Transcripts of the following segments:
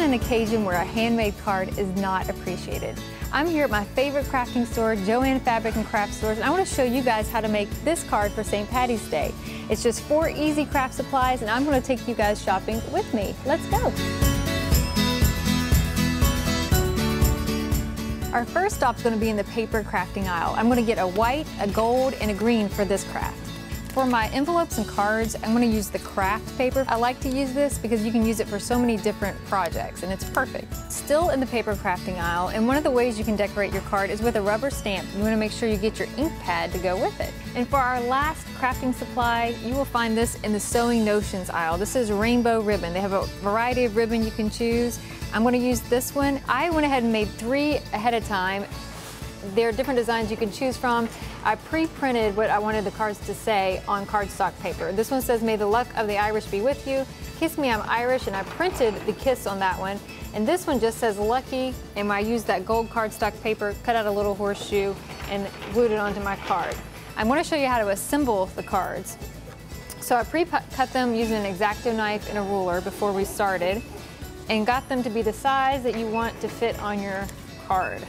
an occasion where a handmade card is not appreciated. I'm here at my favorite crafting store, JoAnn Fabric and Craft Stores, and I want to show you guys how to make this card for St. Patty's Day. It's just 4 easy craft supplies, and I'm going to take you guys shopping with me. Let's go. Our first stop is going to be in the paper crafting aisle. I'm going to get a white, a gold, and a green for this craft. For my envelopes and cards, I'm going to use the craft paper. I like to use this because you can use it for so many different projects, and it's perfect. Still in the paper crafting aisle, and one of the ways you can decorate your card is with a rubber stamp. You want to make sure you get your ink pad to go with it. And for our last crafting supply, you will find this in the Sewing Notions aisle. This is rainbow ribbon. They have a variety of ribbon you can choose. I'm going to use this one. I went ahead and made 3 ahead of time. There are different designs you can choose from. I pre-printed what I wanted the cards to say on cardstock paper. This one says, "May the luck of the Irish be with you. Kiss me, I'm Irish," and I printed the kiss on that one. And this one just says "lucky," and I used that gold cardstock paper, cut out a little horseshoe, and glued it onto my card. I want to show you how to assemble the cards. So I pre-cut them using an X-Acto knife and a ruler before we started, and got them to be the size that you want to fit on your card.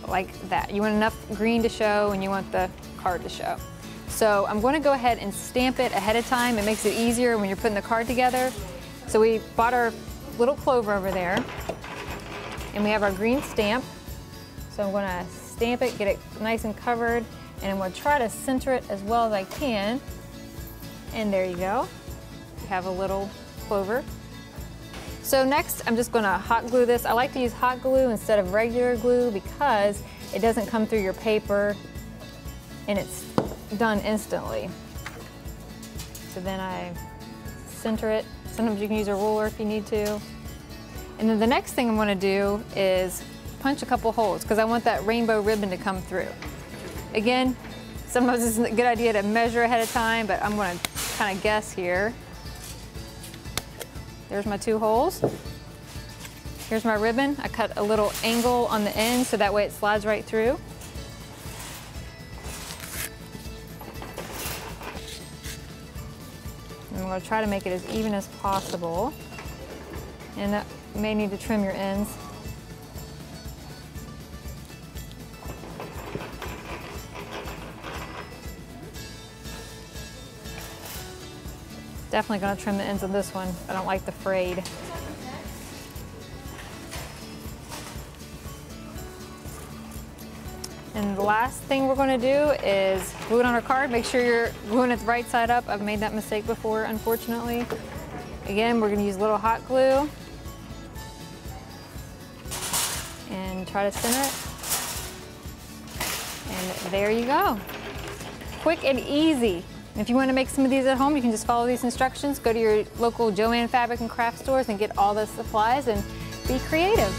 Like that. You want enough green to show and you want the card to show. So I'm going to go ahead and stamp it ahead of time. It makes it easier when you're putting the card together. So we bought our little clover over there, and we have our green stamp. So I'm going to stamp it, get it nice and covered, and I'm going to try to center it as well as I can. And there you go. You have a little clover. So next, I'm just going to hot glue this. I like to use hot glue instead of regular glue because it doesn't come through your paper and it's done instantly. So then I center it. Sometimes you can use a ruler if you need to. And then the next thing I'm going to do is punch a couple holes because I want that rainbow ribbon to come through. Again, sometimes it's a good idea to measure ahead of time, but I'm going to kind of guess here. There's my 2 holes. Here's my ribbon. I cut a little angle on the end so that way it slides right through. And I'm going to try to make it as even as possible. And you may need to trim your ends. Definitely going to trim the ends of this one. I don't like the frayed. And the last thing we're going to do is glue it on our card. Make sure you're gluing it the right side up. I've made that mistake before, unfortunately. Again, we're going to use a little hot glue and try to center it. And there you go. Quick and easy. If you want to make some of these at home, you can just follow these instructions. Go to your local JoAnn Fabric and Craft stores and get all the supplies and be creative.